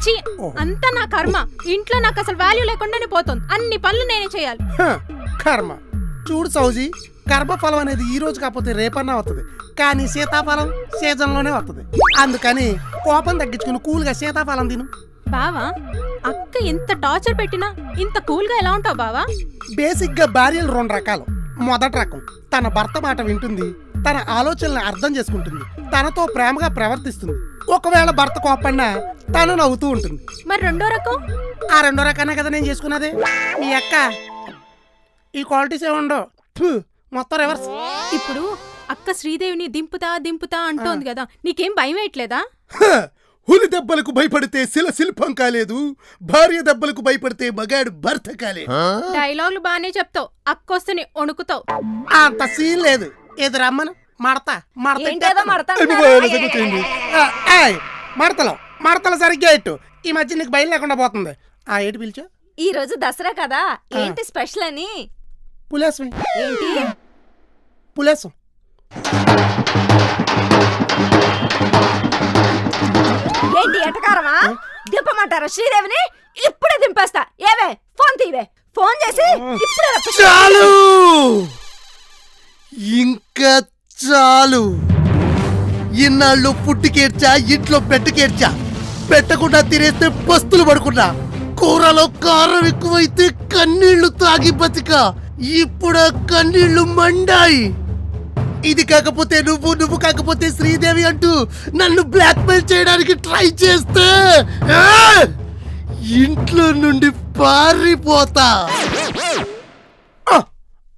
ఛీ, అంతా నా కర్మ. ఇంట్లో నాకు అసలు వాల్యూ లేకుండానే పోతుంది. అన్ని పనులు నేనే చేయాలి. కర్మ. చూడు సౌజీ, గర్భఫలం అనేది ఈ రోజు కాకపోతే రేపన్నా వస్తుంది, కానీ సీతాఫలం సీజన్లోనే వస్తుంది. అందుకని కోపం తగ్గించుకుని కూల్గా సీతాఫలం తిను. బావా, అక్క ఇంత టార్చర్ పెట్టినా ఇంత కూల్ గా ఎలా ఉంటావు బావా? బేసిక్ గా భార్యలు 2 రకాలు. మొదటి రకం తన భర్త మాట వింటుంది, తన ఆలోచనలను అర్థం చేసుకుంటుంది, తనతో ప్రేమగా ప్రవర్తిస్తుంది. ఒకవేళ భర్త కోపడినా తను నవ్వుతూ ఉంటుంది. మరి రెండో రకం? ఆ 2వ రకానే కదా నేను చేసుకున్నది. మీ అక్క ఈ క్వాలిటీస్ ఏముండవు, మొత్తం రివర్స్. ఇప్పుడు అక్క శ్రీదేవిని దింపుతా దింపుతా అంటోంది కదా, నీకేం భయం వేయట్లేదా? హులి దెబ్బలకు భయపడితే శిల్పం కాలేదు, భార్య దెబ్బలకు భయపడితే మగాడు భర్త కాలేదు. డైలాగులు బానే చెప్తావు, అక్కొస్తే వణుకుతావు. అంత సీన్ లేదు. ఏది రమ్మను మడత మడతలు సరిగ్గా ఇట్టు. ఈ మధ్య నీకు భయం లేకుండా పోతుంది. ఆ ఏటి పిలిచా? ఈ రోజు దసరా కదా, ఏంటి స్పెషల్ అని? పులేసం. ఏంటి పులేసం? ఏంటి ఎటకారమా? దింపమంటారా శ్రీదేవిని? ఇప్పుడే దింపేస్తా. ఏవే ఫోన్ తీవే, ఫోన్ చేసి ఇప్పుడే చాలు, ఇంకా చాలు. ఇన్నాళ్ళు పుట్టికేడ్చా, ఇంట్లో పెట్టకేడ్చా, పెట్టకుండా తినేస్తే పస్తులు పడుకున్నా, కూరలో కారం ఎక్కువైతే కన్నీళ్లు తాగి బతికా, ఇప్పుడు కన్నీళ్లు మండాయి. ఇది కాకపోతే నువ్వు కాకపోతే శ్రీదేవి అంటూ నన్ను బ్లాక్మెయిల్ చేయడానికి ట్రై చేస్తే ఇంట్లో నుండి పారిపోతా.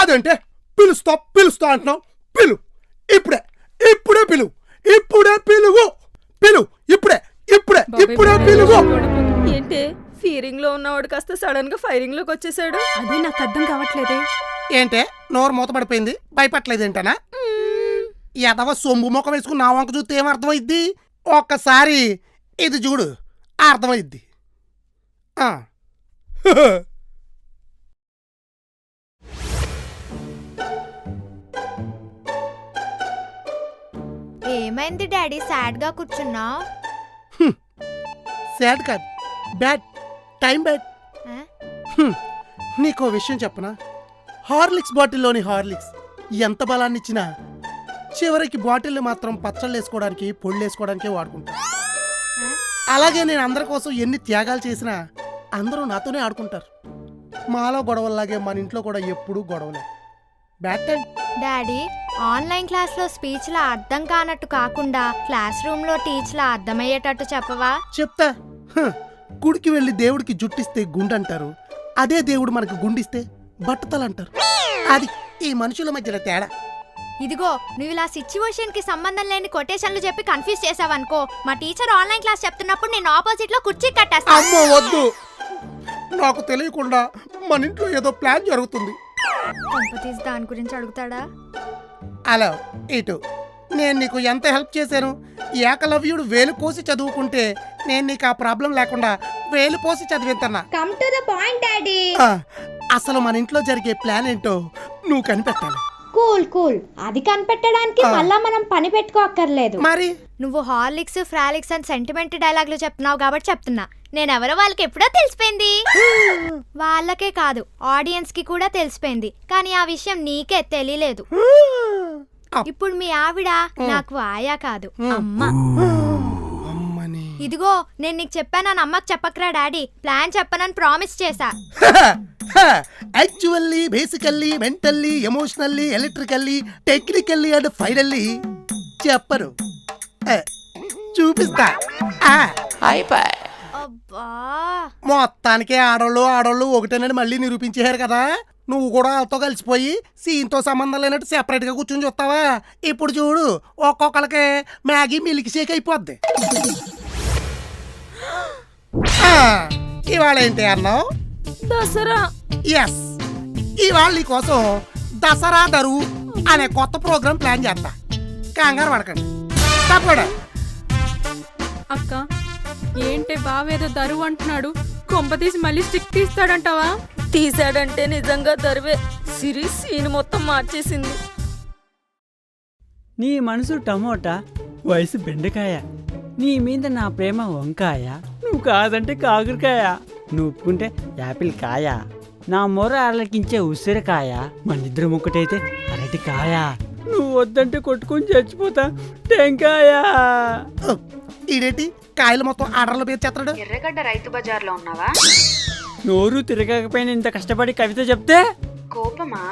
అదంటే పిలుస్తా అంటున్నావు. ఇప్పుడే పిలువు, ఇప్పుడే పిలువు. ఏంటి ఫీరింగ్ లో ఉన్నవాడు కాస్త సడన్ గా ఫైరింగ్ లోకి వచ్చేసాడు? అది నాకు అర్థం కావట్లేదే. ఏంటే నోరు మూతపడిపోయింది, భయపడలేదేంటనా? ఎదవ సొంబు ముఖం వేసుకుని నా వంక చూస్తే ఏమర్థమైద్ది? ఒక్కసారి ఇది చూడు, అర్థమైద్ది. ఏమైంది డాడీ, సాడ్ గా కూర్చున్నా? సాడ్ కాదు, బ్యాడ్ టైం బ్యాడ్. నీకో విషయం చెప్పనా? హార్లిక్స్ బాటిల్లోని హార్లిక్స్ ఎంత బలాన్ని ఇచ్చినా చివరికి బాటిల్ని మాత్రం పచ్చళ్ళు వేసుకోవడానికి, పొళ్ళు వేసుకోవడానికే వాడుకుంటా. అలాగే నేను అందరి కోసం ఎన్ని త్యాగాలు చేసినా అందరూ నాతోనే ఆడుకుంటారు. మాలో గొడవల్లాగే మన ఇంట్లో కూడా ఎప్పుడూ గొడవలే. Bad time. Daddy, online class లో స్పీచ్ లా అర్థం కానట్టు కాకుండా క్లాస్ రూమ్ లో టీచ్ లా అర్థమయ్యేటట్టు చెప్పవా? చెప్తా. గుడికి వెళ్ళి దేవుడికి జుట్టిస్తే గుండంటారు, అదే దేవుడు మనకు గుండిస్తే బట్టతలంటారు. అది ఈ మనుషుల మధ్యన తేడా. ఇదిగో, నువ్వు ఇలా సిచ్యువేషన్ కి సంబంధం లేని కొటేషన్లు చెప్పి కన్ఫ్యూజ్ చేసావనుకో, మా టీచర్ ఆన్లైన్ క్లాస్ చెప్తున్నప్పుడు నేను ఆపోజిట్ లో కుర్చీ కట్టేస్తా. అమ్మో వద్దు, నాకు తెలియకుండా మన ఇంట్లో ఏదో ప్లాన్ జరుగుతుంది. దాని గురించి అడుగుతాడా? అలా ఇటు నేను నీకు ఎంత హెల్ప్ చేశాను. ఏకలవ్యుడు వేలు కోసి చదువుకుంటే నేను నీకు ఆ ప్రాబ్లం లేకుండా వేలు పోసి చదివింతన్నా. Come to the point daddy. అసలు మన ఇంట్లో జరిగే ప్లాన్ ఏంటో నువ్వు కనిపెట్టాలి. కూల్ అది కనిపెట్టడానికి మళ్ళా మనం పని పెట్టుకోక్కర్లేదు. మరి నువ్వు హార్లిక్స్ ఫ్రాలిక్స్ అని సెంటిమెంట్ డైలాగులు చెప్తున్నావు కాబట్టి చెప్తున్నా. నేనెవరో వాళ్ళకి ఎప్పుడో తెలిసిపోయింది. వాళ్ళకే కాదు, ఆడియన్స్ కి కూడా తెలిసిపోయింది, కానీ ఆ విషయం నీకే తెలియలేదు. ఇప్పుడు మీ ఆవిడ నాకు ఆయా కాదు, అమ్మ. ఇదిగో, నేను నీకు చెప్పానని అమ్మకి చెప్పకరా డాడీ. ప్లాన్ చెప్పనని ప్రామిస్ చేశా. Actually, basically, mentally, emotionally, electrically, technically and finally చెప్పరు. చూపిస్తా. అబ్బా, మొత్తానికి ఆడోళ్ళు ఒకటేనని మళ్ళీ నిరూపించారు కదా. నువ్వు కూడా వాళ్ళతో కలిసిపోయి సీన్తో సంబంధం లేనట్టు సెపరేట్ గా కూర్చొని చూస్తావా? ఇప్పుడు చూడు, ఒక్కొక్కరికి మ్యాగీ మిల్క్ షేక్ అయిపోద్ది. ఇవాళ ఏంటి అన్నావు? దసరా. ఎస్, ఇవాళ నీ కోసం దసరా దరువు అనే కొత్త ప్రోగ్రాం ప్లాన్ చేస్తా. కంగారు పడకండి. తప్పకుండా. అక్క, ఏంటి బావేదో దరువు అంటున్నాడు? కొంప తీసి మళ్ళీ స్టిక్ తీస్తాడంటావా? తీసాడంటే నిజంగా దరివే. సిరీస్ సీన్ మొత్తం మార్చేసింది. నీ మనసు టమోటా, వయసు బెండకాయ, నీ మీద నా ప్రేమ వంకాయ, నువ్వు కాదంటే కాకరకాయ, నువ్వు ఒప్పుకుంటే యాపిల్ కాయ, నా మొర ఆలకించే ఉసిరికాయ, మనిద్దరం ఒకటైతే అరటికాయ, నువ్వు వద్దంటే కొట్టుకొని చచ్చిపోతా టెంకాయ. ఈడేటి కాయలు మొత్తం ఆర్డర్లో పేరు చేస్తాడు. ఎర్రగడ్డ రైతు బజార్లో ఉన్నావా? నోరు తిరగకపోయినా ఇంత కష్టపడి కవిత చెప్తే కోపమా?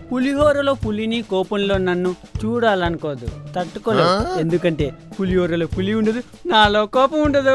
పులిహోరలో పులిని, కోపంలో నన్ను చూడాలనుకోదు, తట్టుకోలేదు. ఎందుకంటే పులిహోరలో పులి ఉండదు, నాలో కోపం ఉండదు.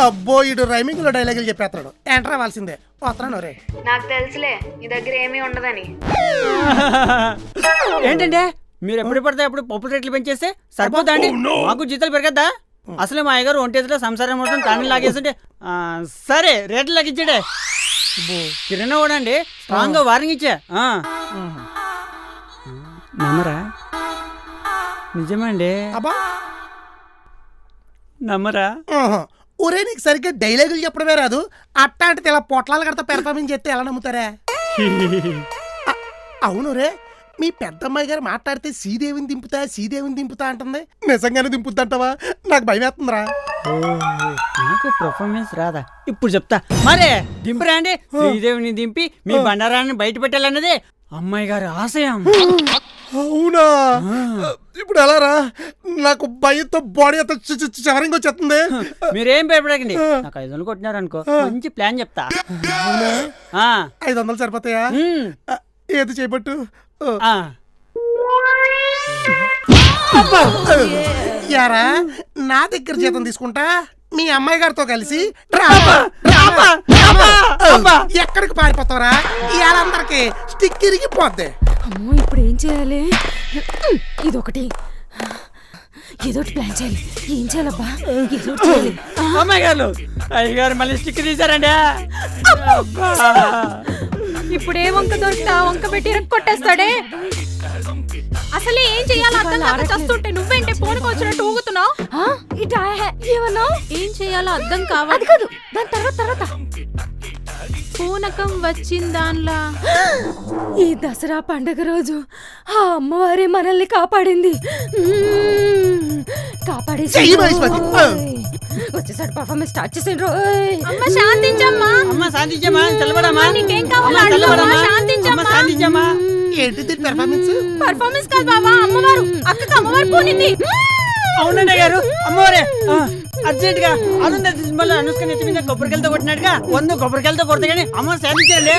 అబ్బో ఈడు రైమింగ్ లో డైలాగులు చెప్పేస్తాడు. ఎంటర్ అవ్వాల్సిందే. వస్తున్నాను రే. నాకు తెలుసులే నీ దగ్గర ఏమీ ఉండదని. ఏంటంటే మీరు ఎప్పుడు పడితే అప్పుడు పప్పు రేట్లు పెంచేస్తే సరిపోతా అండి? మాకు జీతాలు పెరగద్దా? అసలు మా అయ్యగారు ఒంటేదిలో సంసారం మొత్తం తాను లాగేస్తుంటే సరే రేట్లు లాగించాడే. కిరణ్ కూడా అండి స్ట్రాంగ్ గా వార్నింగ్ ఇచ్చా. నమ్మరా? నిజమండి. అబ్బా నమ్మరా? ఒరే నీకు సరిగ్గా డైలాగులు చెప్పడమే రాదు, అట్టాంటిది ఇలా పొట్లాలు కడతా పెర్ఫార్మెన్స్ చేస్తే ఎలా నమ్ముతారా? అవును రే, మీ పెద్దమ్మాయి గారు మాట్లాడితే శ్రీదేవిని దింపుతా అంటుంది. నిజంగానే దింపుద్దంటావా? నాకు భయం వేస్తుందిరా. నాకు పర్ఫార్మెన్స్ రాదా? ఇప్పుడు చెప్తా. మరే దింపరా అండి. శ్రీదేవిని దింపి మీ బండారాన్ని బయట పెట్టాలన్నదే అమ్మాయి గారి ఆశయం. అవునా? ఇప్పుడు ఎలా రా? నాకు భయంతో బాడీ అంతా చవరింగ్ వచ్చేస్తుంది. మీరేం భయపడకండి, నాకు 500 కొట్టినారనుకో మంచి ప్లాన్ చెప్తా. 500 సరిపోతాయా? ఏది చేపట్టు. యారా నా దగ్గర జీతం తీసుకుంటా మీ అమ్మాయి గారితో కలిసి ఎక్కడికి పారిపోతావరా? ఇవాళందరికి స్టిక్ ఇరిగిపోద్ది. అమ్మో ఇప్పుడు ఏం చేయాలి? ఇదొకటి ఏదోటి ప్లాన్ చేయాలి. ఏం చేయాలబ్బా? ఏదో చేయాలి. అమ్మాయి గారు అయ్యగారు మళ్ళీ స్టిక్ తీసారండి. ఇప్పుడు ఏ వంక దొరికితే ఆ వంక పెట్టి కొట్టేస్తాడే. అసలు ఏం చేయాలో అర్థం కాక చస్తుంటే నువ్వేంటే ఫోన్కి వచ్చినట్టు ఊగుతున్నావు? ఏమన్నా? ఏం చేయాలో అర్థం కావాలి. అది కాదు, దాని తర్వాత పూనకం వచ్చిందాన్లా ఈ దసరా పండగ రోజు ఆ అమ్మవారే మనల్ని కాపాడింది. వచ్చేసాడు పర్ఫార్మెన్స్ స్టార్ట్ చేసిండ్రు. అమ్మ శాంతించమ్మా. అమ్మ శాంతించమ్మా, తెల్లబడమ్మా. నీకేం కావాలో అడుగు. శాంతించమ్మా. ఏంటి పెర్ఫార్మెన్స్? పర్ఫార్మెన్స్ కాదు బాబా, అమ్మవారు. అక్కకి అమ్మవారు పోనింది. అవునండి గారు, అమ్మవారే. అర్జెంట్ గా అరుంధతి సినిమాలో అనుష్క నెత్తి మీద కొబ్బరికాయలతో కొట్టినట్టుగా 100 కొబ్బరికాయలతో కొడతా కానీ అమ్మ సాధించండి.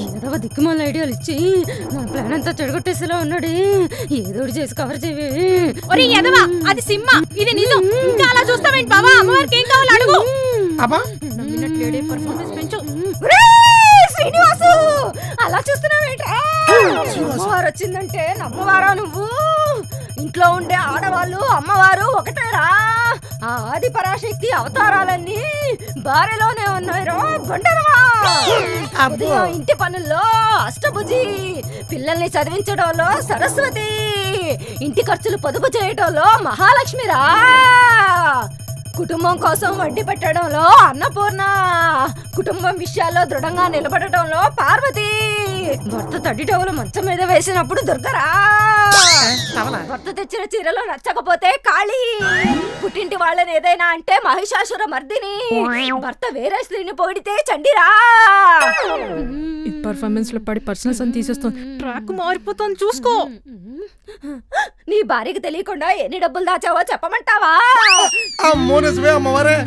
ఏదో దిక్కుమాల ఐడియాలు ఇచ్చి మన ప్లాన్ అంతా చెడగొట్టేసేలా ఉన్నాడు. ఏదో చేసి కవర్ చేయవే. ఒరే ఎదవా, అది సినిమా, ఇది నిజం. ఇంకా అలా చూస్తావేంటి బాబా? అమ్మవారికి ఏం కావాలో అడుగు. అబ్బా నమ్మినట్లేడే, పర్ఫార్మెన్స్ పెంచు. శ్రీనివాసు అలా చూస్తున్నావేంట్రా? అమ్మవారు వచ్చిందంటే నమ్మవారా నువ్వు? ఇంట్లో ఉండే ఆడవాళ్ళు అమ్మవారు ఒకటేరా. ఆ ఆది పరాశక్తి అవతారాలన్నీ భార్యలోనే ఉన్నాయిరా బండరవా. ఉదయం ఇంటి పనుల్లో అష్టభుజి, పిల్లల్ని చదివించడంలో సరస్వతి, ఇంటి ఖర్చులు పొదుపు చేయడంలో మహాలక్ష్మిరా, కుటుంబం కోసం వడ్డీ పెట్టడంలో అన్నపూర్ణ, కుటుంబం విషయాల్లో దృఢంగా నిలబడటంలో పార్వతి, భర్త తడిటవులు మంచం మీద వేసినప్పుడు దుర్గరా, భర్త తెచ్చిన చీరలో నచ్చకపోతే కాళీ, పుట్టింటి వాళ్ళని ఏదైనా అంటే మహిషాసుర మర్దిని, భర్త వేరే స్త్రీని పొగిడితే చండిరా. పర్ఫార్మెన్స్ లో పడి పర్సనల్స్ అని తీసేస్తుంది. ట్రాక్ మారిపోతుంది, చూసుకో. నీ భార్యకి తెలియకుండా ఎన్ని డబ్బులు దాచావో చెప్పమంటావా? అమ్మవారే.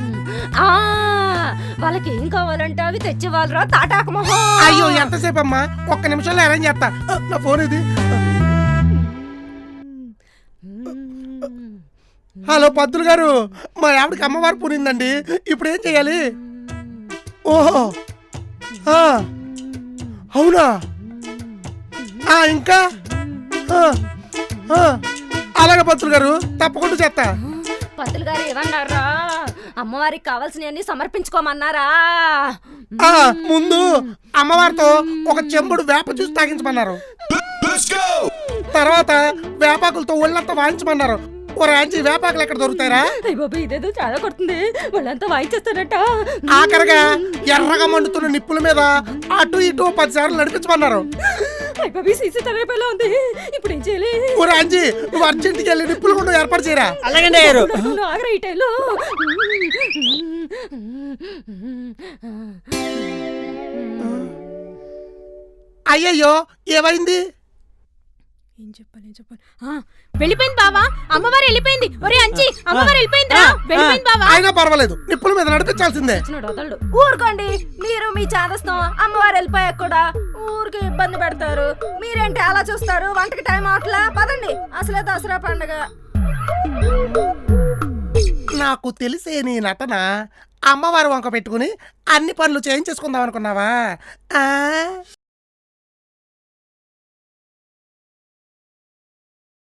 వాళ్ళకి ఏం కావాలంటే అవి తెచ్చేవాళ్ళరా తాటాకు మొహం. అయ్యో ఎంతసేపు అమ్మా, ఒక్క నిమిషంలో అరేంజ్ చేస్తా. నా ఫోన్ ఇది. హలో పంతులు గారు, మా ఆవిడకి అమ్మవారు పూనిందండి. ఇప్పుడు ఏం చెయ్యాలి? ఓహో అవునా? ఇంకా అలాగే పంతులు గారు, తప్పకుండా చేస్తా. పంతులు గారు ఏమన్నారా? అమ్మవారికి కావాల్సినవన్నీ సమర్పించుకోమన్నారా? ముందు అమ్మవారితో ఒక చెంబుడు వేప జ్యూస్ తాగించమన్నారు. తర్వాత వేపాకులతో ఒళ్ళంతా వాయించమన్నారు. ఓ రాంచి వేపాకులు ఎక్కడ దొరుకుతారా? అయ్య బాబు ఇదేదో చాలా కొడుతుంది, వాళ్ళంతా వాయించేస్తారట. ఆఖరిగా ఎర్రగా మండుతున్న నిప్పుల మీద అటు ఇటు 10 సార్లు నడిపించమన్నారు. అయ్య బాబు సీసీ తలైపోయేలా ఉంది, ఇప్పుడు ఏం చేయాలి? ఓ రాంచి నువ్వు అర్జెంట్కి వెళ్ళి నిప్పులు గుండు ఏర్పాటు చేయరా. అలాగండి అయ్యారు. నువ్వు ఆగరా ఈ టైంలో. అయ్యయ్యో ఏమైంది? ఏం చెప్పాలి వెళ్ళిపోయింది బావా, అమ్మవారు వెళ్ళిపోయింది. ఒరే అంచి, అమ్మవారు వెళ్ళిపోయిందిరా, వెళ్ళిపోయింది బావా. అయినా పర్వాలేదు, నిప్పుల మీద నడిపించాల్సిందే. ఊరుకోండి, మీరు మీ చాదస్తం. అమ్మవారు వెళ్ళిపోయాక కూడా ఊరికి ఇబ్బంది పెడతారు. మీరేంటి అలా చూస్తారు? వంటకి టైం అవట్లా, పదండి. అసలే దసరా పండుగ. నాకు తెలిసే నీ నటన అమ్మవారు వంక పెట్టుకుని అన్ని పనులు చేయించేసుకుందాం అనుకున్నావా?